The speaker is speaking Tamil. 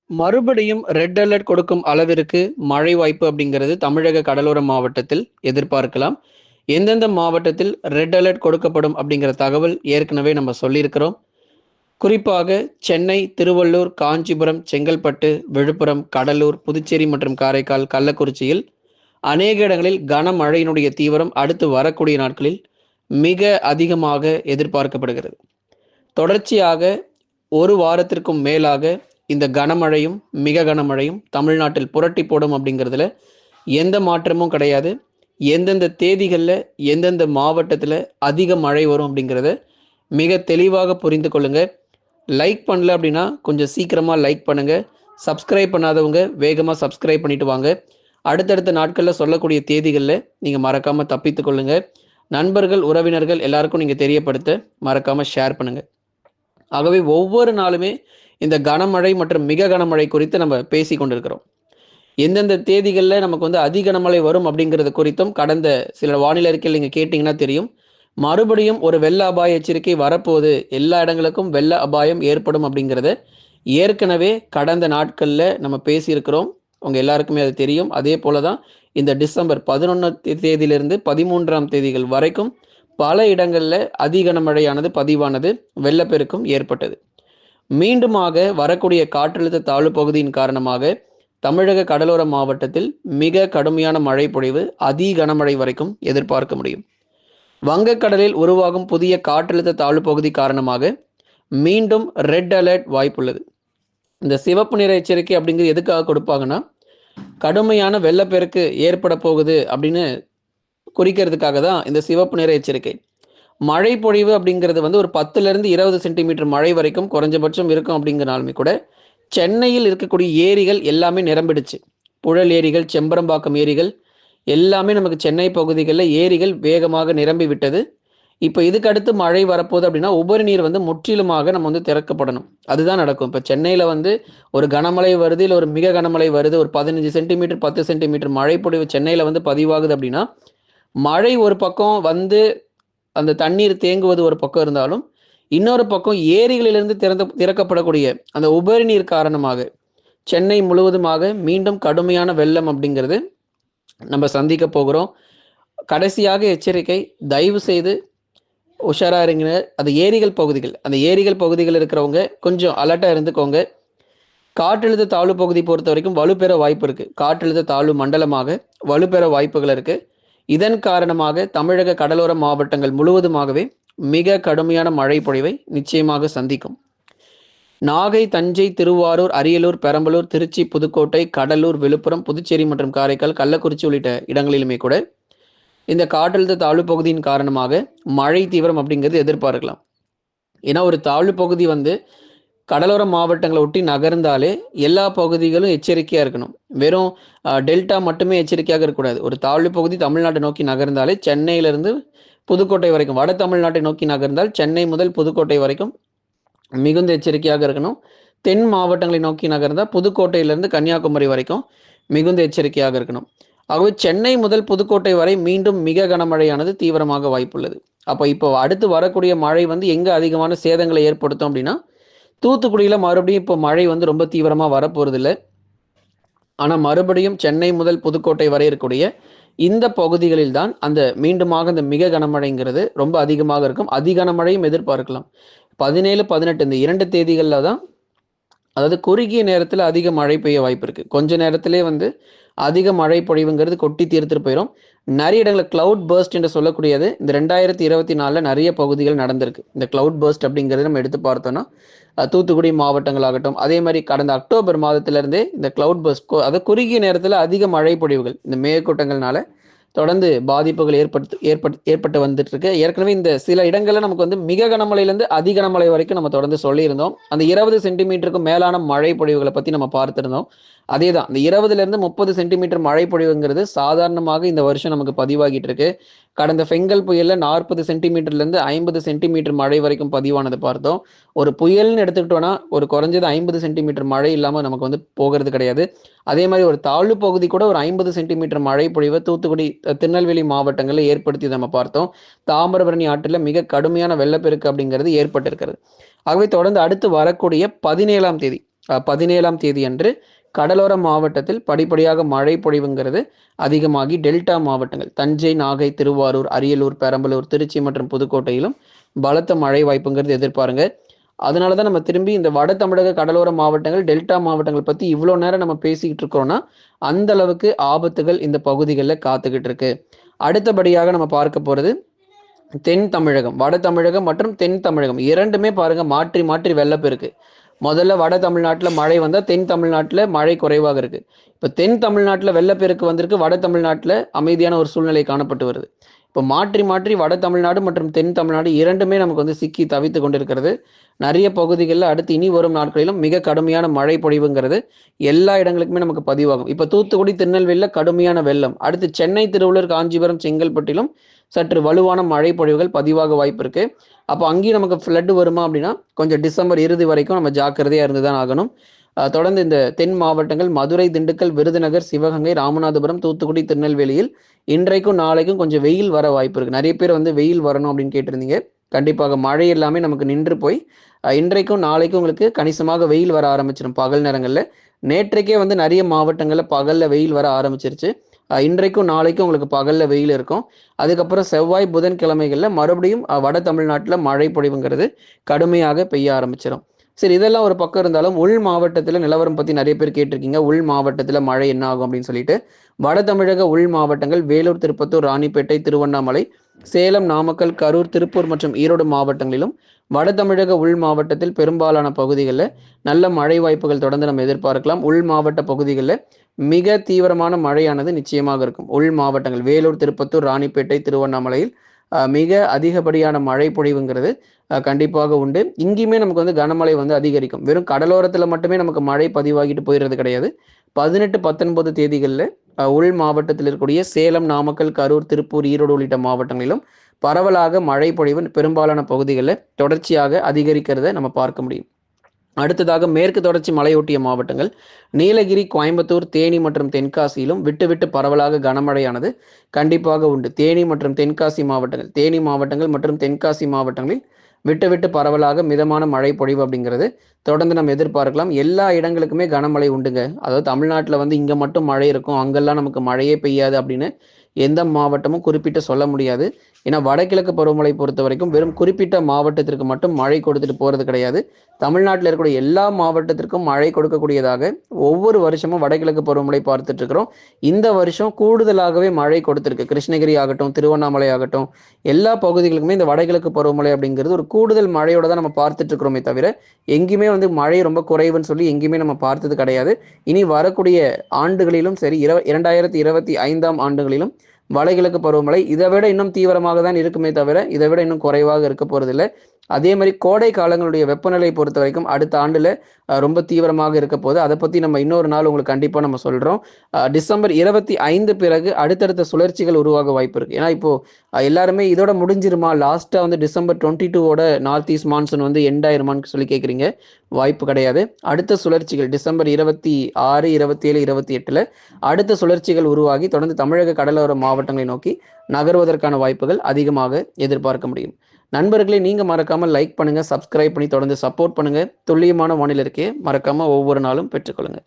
மறுபடியும் ரெட் அலர்ட் கொடுக்கும் அளவிற்கு மழை வாய்ப்பு அப்படிங்கிறது தமிழக கடலோர மாவட்டத்தில் எதிர்பார்க்கலாம். எந்தெந்த மாவட்டத்தில் ரெட் அலர்ட் கொடுக்கப்படும் அப்படிங்கிற தகவல் ஏற்கனவே நம்ம சொல்லியிருக்கிறோம். குறிப்பாக சென்னை, திருவள்ளூர், காஞ்சிபுரம், செங்கல்பட்டு, விழுப்புரம், கடலூர், புதுச்சேரி மற்றும் காரைக்கால், கள்ளக்குறிச்சியில் அநேக இடங்களில் கனமழையினுடைய தீவிரம் அடுத்து வரக்கூடிய நாட்களில் மிக அதிகமாக எதிர்பார்க்கப்படுகிறது. தொடர்ச்சியாக ஒரு வாரத்திற்கும் மேலாக இந்த கனமழையும் மிக கனமழையும் தமிழ்நாட்டில் புரட்டி போடும் அப்படிங்கிறதுல எந்த மாற்றமும் கிடையாது. எந்தெந்த தேதிகளில் எந்தெந்த மாவட்டத்தில் அதிக மழை வரும் அப்படிங்கிறத மிக தெளிவாக புரிந்து கொள்ளுங்க. லைக் பண்ணல அப்படின்னா கொஞ்சம் சீக்கிரமாக லைக் பண்ணுங்கள். சப்ஸ்கிரைப் பண்ணாதவங்க வேகமாக சப்ஸ்கிரைப் பண்ணிட்டு வாங்க. அடுத்தடுத்த நாட்களில் சொல்லக்கூடிய தேதிகளில் நீங்கள் மறக்காமல் தப்பித்து கொள்ளுங்கள். நண்பர்கள், உறவினர்கள் எல்லாருக்கும் நீங்கள் தெரியப்படுத்த மறக்காமல் ஷேர் பண்ணுங்கள். ஆகவே ஒவ்வொரு நாளுமே இந்த கனமழை மற்றும் மிக கனமழை குறித்து நம்ம பேசி கொண்டிருக்கிறோம். எந்தெந்த தேதிகளில் நமக்கு அதிக கனமழை வரும் அப்படிங்கிறது குறித்தும் கடந்த சில வானிலை அறிக்கையில் நீங்கள் கேட்டிங்கன்னா தெரியும். மறுபடியும் ஒரு வெள்ள அபாய எச்சரிக்கை வரப்போகுது, எல்லா இடங்களுக்கும் வெள்ள அபாயம் ஏற்படும் அப்படிங்கிறத ஏற்கனவே கடந்த நாட்களில் நம்ம பேசியிருக்கிறோம். உங்கள் எல்லாருக்குமே அது தெரியும். அதே போல தான் இந்த டிசம்பர் 11ஆம் தேதியிலிருந்து 13ஆம் தேதிகள் வரைக்கும் பல இடங்களில் அதிக கனமழையானது பதிவானது, வெள்ளப்பெருக்கும் ஏற்பட்டது. மீண்டுமாக வரக்கூடிய காற்றழுத்த தாழ்வு பகுதியின் காரணமாக தமிழக கடலோர மாவட்டத்தில் மிக கடுமையான மழை பொழிவு, அதி கனமழை வரைக்கும் எதிர்பார்க்க முடியும். வங்கக்கடலில் உருவாகும் புதிய காற்றழுத்த தாழ்வு பகுதி காரணமாக மீண்டும் ரெட் அலர்ட் வாய்ப்புள்ளது. இந்த சிவப்பு நிற எச்சரிக்கை அப்படிங்கிறது எதுக்காக கொடுப்பாங்கன்னா, கடுமையான வெள்ளப்பெருக்கு ஏற்பட போகுது அப்படின்னு குறிக்கிறதுக்காக தான் இந்த சிவப்பு நிற எச்சரிக்கை. மழை பொழிவு அப்படிங்கிறது ஒரு 10லிருந்து 20 சென்டிமீட்டர் மழை வரைக்கும் குறைஞ்சபட்சம் இருக்கும் அப்படிங்கிறனாலுமே கூட சென்னையில் இருக்கக்கூடிய ஏரிகள் எல்லாமே நிரம்பிடுச்சு. புழல் ஏரிகள், செம்பரம்பாக்கம் ஏரிகள் எல்லாமே நமக்கு சென்னை பகுதிகளில் ஏரிகள் வேகமாக நிரம்பி விட்டது. இப்போ இதுக்கு அடுத்து மழை வரப்போகுது அப்படின்னா உபரி நீர் முற்றிலுமாக நம்ம திறக்கப்படணும். அதுதான் நடக்கும். இப்போ சென்னையில் ஒரு கனமழை வருது, இல்லை ஒரு மிக கனமழை வருது, ஒரு 15 சென்டிமீட்டர் 10 சென்டிமீட்டர் மழை பொழிவு சென்னையில் பதிவாகுது அப்படின்னா, மழை ஒரு பக்கம் அந்த தண்ணீர் தேங்குவது ஒரு பக்கம் இருந்தாலும், இன்னொரு பக்கம் ஏரிகளிலிருந்து திறக்கப்படக்கூடிய அந்த உபரி நீர் காரணமாக சென்னை முழுவதுமாக மீண்டும் கடுமையான வெள்ளம் அப்படிங்கிறது நம்ம சந்திக்க போகிறோம். கடைசியாக எச்சரிக்கை, தயவு செய்து உஷாரா இருங்க. அந்த ஏரிகள் பகுதிகள் இருக்கிறவங்க கொஞ்சம் அலர்ட்டா இருந்துக்கோங்க. காற்றழுத்த தாழ்வு பகுதி பொறுத்த வரைக்கும் வலுப்பெற வாய்ப்பு இருக்கு. காற்றழுத்த தாழ்வு மண்டலமாக வலுப்பெற வாய்ப்புகள் இருக்கு. இதன் காரணமாக தமிழக கடலோர மாவட்டங்கள் முழுவதுமாகவே மிக கடுமையான மழை பொழிவை நிச்சயமாக சந்திக்கும். நாகை, தஞ்சை, திருவாரூர், அரியலூர், பெரம்பலூர், திருச்சி, புதுக்கோட்டை, கடலூர், விழுப்புரம், புதுச்சேரி மற்றும் காரைக்கால், கள்ளக்குறிச்சி உள்ளிட்ட இடங்களிலுமே கூட இந்த காற்றழுத்த தாழ்வு பகுதியின் காரணமாக மழை தீவிரம் அப்படிங்கிறது எதிர்பார்க்கலாம். ஏன்னா ஒரு தாழ்வு பகுதி கடலோர மாவட்டங்களை ஒட்டி நகர்ந்தாலே எல்லா பகுதிகளும் எச்சரிக்கையாக இருக்கணும். வெறும் டெல்டா மட்டுமே எச்சரிக்கையாக இருக்கக்கூடாது. ஒரு தாழ்வு பகுதி தமிழ்நாட்டை நோக்கி நகர்ந்தாலே சென்னையிலிருந்து புதுக்கோட்டை வரைக்கும், வட தமிழ்நாட்டை நோக்கி நகர்ந்தால் சென்னை முதல் புதுக்கோட்டை வரைக்கும் மிகுந்த எச்சரிக்கையாக இருக்கணும். தென் மாவட்டங்களை நோக்கி நகர்ந்தால் புதுக்கோட்டையிலிருந்து கன்னியாகுமரி வரைக்கும் மிகுந்த எச்சரிக்கையாக இருக்கணும். ஆகவே சென்னை முதல் புதுக்கோட்டை வரை மீண்டும் மிக கனமழையானது தீவிரமாக வாய்ப்புள்ளது. இப்போ அடுத்து வரக்கூடிய மழை எங்கே அதிகமான சேதங்களை ஏற்படுத்தும் அப்படின்னா, தூத்துக்குடியில் மறுபடியும் இப்போ மழை ரொம்ப தீவிரமாக வரப்போகிறது இல்லை. ஆனால் மறுபடியும் சென்னை முதல் புதுக்கோட்டை வரை இருக்கக்கூடிய இந்த பகுதிகளில் தான் மீண்டுமாக அந்த மிக கனமழைங்கிறது ரொம்ப அதிகமாக இருக்கும். அதிகனமழையும் எதிர்பார்க்கலாம். 17, 18 இந்த 2 தேதிகளில் தான், அதாவது குறுகிய நேரத்தில் அதிக மழை பெய்ய வாய்ப்பு இருக்குது. கொஞ்ச நேரத்திலே அதிக மழை பொழிவுங்கிறது கொட்டி தீர்த்துட்டு போயிடும். நிறைய இடங்களில் கிளவுட் பர்ஸ்ட் என்று சொல்லக்கூடியது இந்த 2024 நிறைய பகுதிகள் நடந்திருக்கு. இந்த கிளவுட் பர்ஸ்ட் அப்படிங்கிறது நம்ம எடுத்து பார்த்தோம்னா தூத்துக்குடி மாவட்டங்களாகட்டும், அதே மாதிரி கடந்த அக்டோபர் மாதத்திலிருந்தே இந்த கிளவுட் பர்ஸ்ட், அதாவது குறுகிய நேரத்தில் அதிக மழை பொழிவுகள் இந்த மேகக்கூட்டங்கள்னால தொடர்ந்து பாதிப்புகள் ஏற்பட்டு வந்துட்டு இருக்கு. ஏற்கனவே இந்த சில இடங்கள்ல நமக்கு மிக கனமழையிலிருந்து அதிக கனமழை வரைக்கும் நம்ம தொடர்ந்து சொல்லியிருந்தோம். அந்த 20 சென்டிமீட்டருக்கும் மேலான மழை பொழிவுகளை பத்தி நம்ம பார்த்திருந்தோம். அதே தான், இந்த 20லிருந்து 30 சென்டிமீட்டர் மழை பொழிவுங்கிறது சாதாரணமாக இந்த வருஷம் நமக்கு பதிவாகிட்டு இருக்கு. கடந்த பெங்கல் புயல்ல 40 சென்டிமீட்டர்லேருந்து 50 சென்டிமீட்டர் மழை வரைக்கும் பதிவானது பார்த்தோம். ஒரு புயல்னு எடுத்துக்கிட்டோம்னா ஒரு குறைஞ்சது 50 சென்டிமீட்டர் மழை இல்லாமல் நமக்கு போகிறது கிடையாது. அதே மாதிரி ஒரு தாழ்வு பகுதி கூட ஒரு 50 சென்டிமீட்டர் மழை பொழிவை தூத்துக்குடி, திருநெல்வேலி மாவட்டங்களில் ஏற்படுத்தி நம்ம பார்த்தோம். தாமிரபரணி ஆற்றில் மிக கடுமையான வெள்ளப்பெருக்கு அப்படிங்கிறது ஏற்பட்டிருக்கிறது. ஆகவே தொடர்ந்து அடுத்து வரக்கூடிய 17ஆம் தேதி 17ஆம் தேதி அன்று கடலோர மாவட்டத்தில் படிப்படியாக மழை பொழிவுங்கிறது அதிகமாகி டெல்டா மாவட்டங்கள் தஞ்சை, நாகை, திருவாரூர், அரியலூர், பெரம்பலூர், திருச்சி மற்றும் புதுக்கோட்டையிலும் பலத்த மழை வாய்ப்புங்கிறது எதிர்பாருங்க. அதனால தான் நம்ம திரும்பி இந்த வட தமிழக கடலோர மாவட்டங்கள், டெல்டா மாவட்டங்கள் பற்றி இவ்வளோ நேரம் நம்ம பேசிக்கிட்டு இருக்கோம்னா அந்த அளவுக்கு ஆபத்துகள் இந்த பகுதிகளில் காத்துக்கிட்டு இருக்கு. அடுத்தபடியாக நம்ம பார்க்க போகிறது தென் தமிழகம், வட தமிழகம் மற்றும் தென் தமிழகம் இரண்டுமே பாருங்க மாற்றி மாற்றி வெள்ளப்பெருக்கு. முதல்ல வட தமிழ்நாட்டில் மழை வந்தால் தென் தமிழ்நாட்டில் மழை குறைவாக இருக்கு. இப்போ தென் தமிழ்நாட்டில் வெள்ளப்பெருக்கு வந்திருக்கு, வட தமிழ்நாட்டில் அமைதியான ஒரு சூழ்நிலை காணப்பட்டு வருது. இப்போ மாற்றி மாற்றி வட தமிழ்நாடு மற்றும் தென் தமிழ்நாடு இரண்டுமே நமக்கு வந்து சிக்கி தவித்து கொண்டிருக்கிறது. நிறைய பகுதிகளில் அடுத்து இனி வரும் நாட்களிலும் மிக கடுமையான மழை பொழிவுங்கிறது எல்லா இடங்களுக்குமே நமக்கு பதிவாகும். இப்போ தூத்துக்குடி, திருநெல்வேலியில் கடுமையான வெள்ளம், அடுத்து சென்னை, திருவள்ளூர், காஞ்சிபுரம், செங்கல்பட்டிலும் சற்று வலுவான மழை பொழிவுகள் பதிவாக வாய்ப்பு இருக்கு. அப்போ அங்கேயும் நமக்கு ஃப்ளட் வருமா அப்படின்னா கொஞ்சம் டிசம்பர் இறுதி வரைக்கும் நம்ம ஜாக்கிரதையாக இருந்து தான் ஆகணும். தொடர்ந்து இந்த தென் மாவட்டங்கள் மதுரை, திண்டுக்கல், விருதுநகர், சிவகங்கை, ராமநாதபுரம், தூத்துக்குடி, திருநெல்வேலியில் இன்றைக்கும் நாளைக்கும் கொஞ்சம் வெயில் வர வாய்ப்பு இருக்கு. நிறைய பேர் வந்து வெயில் வரணும் அப்படின்னு கேட்டிருந்தீங்க. கண்டிப்பாக மழை எல்லாமே நமக்கு நின்று போய் இன்றைக்கும் நாளைக்கும் உங்களுக்கு கணிசமாக வெயில் வர ஆரம்பிச்சிடும் பகல் நேரங்களில். நேற்றைக்கே வந்து நிறைய மாவட்டங்களில் பகலில் வெயில் வர ஆரம்பிச்சிருச்சு. இன்றைக்கும் நாளைக்கும் உங்களுக்கு பகலில் வெயில் இருக்கும். அதுக்கப்புறம் செவ்வாய், புதன் கிழமைகளில் மறுபடியும் வட தமிழ்நாட்டில் மழை பொழிவுங்கிறது கடுமையாக பெய்ய ஆரம்பிச்சிடும். சரி, இதெல்லாம் ஒரு பக்கம் இருந்தாலும் உள் மாவட்டத்தில் நிலவரம் பற்றி நிறைய பேர் கேட்டிருக்கீங்க. உள் மாவட்டத்தில் மழை என்ன ஆகும் அப்படின்னு சொல்லிட்டு வட தமிழக உள் மாவட்டங்கள் வேலூர், திருப்பத்தூர், ராணிப்பேட்டை, திருவண்ணாமலை, சேலம், நாமக்கல், கரூர், திருப்பூர் மற்றும் ஈரோடு மாவட்டங்களிலும் வட தமிழக உள் மாவட்டத்தில் பெரும்பாலான பகுதிகளில் நல்ல மழை வாய்ப்புகள் தொடர்ந்து நம்ம எதிர்பார்க்கலாம். உள் மாவட்ட பகுதிகளில் மிக தீவிரமான மழையானது நிச்சயமாக இருக்கும். உள் மாவட்டங்கள் வேலூர், திருப்பத்தூர், ராணிப்பேட்டை, திருவண்ணாமலையில் மிக அதிகப்படியான மழை பொழிவுங்கிறது கண்டிப்பாக உண்டு. இங்கேயுமே நமக்கு வந்து கனமழை வந்து அதிகரிக்கும். வெறும் கடலோரத்தில் மட்டுமே நமக்கு மழை பதிவாகிட்டு போயிடுறது கிடையாது. 18, 19 தேதிகளில் உள் மாவட்டத்தில் இருக்கக்கூடிய சேலம், நாமக்கல், கரூர், திருப்பூர், ஈரோடு உள்ளிட்ட மாவட்டங்களிலும் பரவலாக மழை பொழிவு பெரும்பாலான பகுதிகளில் தொடர்ச்சியாக அதிகரிக்கிறத நம்ம பார்க்க முடியும். அடுத்ததாக மேற்கு தொடர்ச்சி மலையொட்டிய மாவட்டங்கள் நீலகிரி, கோயம்புத்தூர், தேனி மற்றும் தென்காசியிலும் விட்டு விட்டு பரவலாக கனமழையானது கண்டிப்பாக உண்டு. தேனி மற்றும் தென்காசி மாவட்டங்கள், தேனி மாவட்டங்கள் மற்றும் தென்காசி மாவட்டங்களில் விட்டு விட்டு பரவலாக மிதமான மழை பொழிவு அப்படிங்கிறது தொடர்ந்து நம்ம எதிர்பார்க்கலாம். எல்லா இடங்களுக்குமே கனமழை உண்டுங்க. அதாவது தமிழ்நாட்டில் வந்து இங்கே மட்டும் மழை இருக்கும், அங்கெல்லாம் நமக்கு மழையே பெய்யாது அப்படின்னு எந்த மாவட்டமும் குறிப்பிட்டு சொல்ல முடியாது. ஏன்னா வடகிழக்கு பருவமழை பொறுத்த வரைக்கும் வெறும் குறிப்பிட்ட மாவட்டத்திற்கு மட்டும் மழை கொடுத்துட்டு போகிறது கிடையாது. தமிழ்நாட்டில் இருக்கக்கூடிய எல்லா மாவட்டத்திற்கும் மழை கொடுக்கக்கூடியதாக ஒவ்வொரு வருஷமும் வடகிழக்கு பருவமழை பார்த்துட்டு இருக்கிறோம். இந்த வருஷம் கூடுதலாகவே மழை கொடுத்துருக்கு. கிருஷ்ணகிரி ஆகட்டும், திருவண்ணாமலை ஆகட்டும், எல்லா பகுதிகளுக்குமே இந்த வடகிழக்கு பருவமழை அப்படிங்கிறது ஒரு கூடுதல் மழையோட தான் நம்ம பார்த்துட்டு இருக்கிறோமே தவிர எங்கேயுமே வந்து மழை ரொம்ப குறைவுன்னு சொல்லி எங்கேயுமே நம்ம பார்த்தது கிடையாது. இனி வரக்கூடிய ஆண்டுகளிலும் சரி, 2025ஆம் ஆண்டுகளிலும் வடகிழக்கு பருவமழை இதை விட இன்னும் தீவிரமாக தான் இருக்குமே தவிர இதை விட இன்னும் குறைவாக இருக்க போறதில்லை. அதே மாதிரி கோடை காலங்களுடைய வெப்பநிலை பொறுத்த வரைக்கும் அடுத்த ஆண்டுல ரொம்ப தீவிரமாக இருக்க போது. அதை பத்தி நம்ம இன்னொரு நாள் உங்களுக்கு கண்டிப்பா நம்ம சொல்றோம். டிசம்பர் 25 பிறகு அடுத்தடுத்த சுழற்சிகள் உருவாக வாய்ப்பு இருக்கு. ஏன்னா இப்போ எல்லாருமே இதோட முடிஞ்சிருமா, லாஸ்டா வந்து டிசம்பர் 22ஓட நார்த் ஈஸ்ட் மான்சூன் வந்து எண்ட் ஆயிருமான்னு சொல்லி கேட்குறீங்க. வாய்ப்பு கிடையாது. அடுத்த சுழற்சிகள் டிசம்பர் 26, 27, 28ல அடுத்த சுழற்சிகள் உருவாகி தொடர்ந்து தமிழக கடலோர மாவட்டங்களை நோக்கி நகர்வதற்கான வாய்ப்புகள் அதிகமாக எதிர்பார்க்க முடியும். நண்பர்களே, நீங்க மறக்காம லைக் பண்ணுங்க, சப்ஸ்கிரைப் பண்ணி தொடர்ந்து சப்போர்ட் பண்ணுங்க. துல்லியமான வானிலை இருக்கே மறக்காம ஒவ்வொரு நாளும் பெற்றுக்கொள்ளுங்க.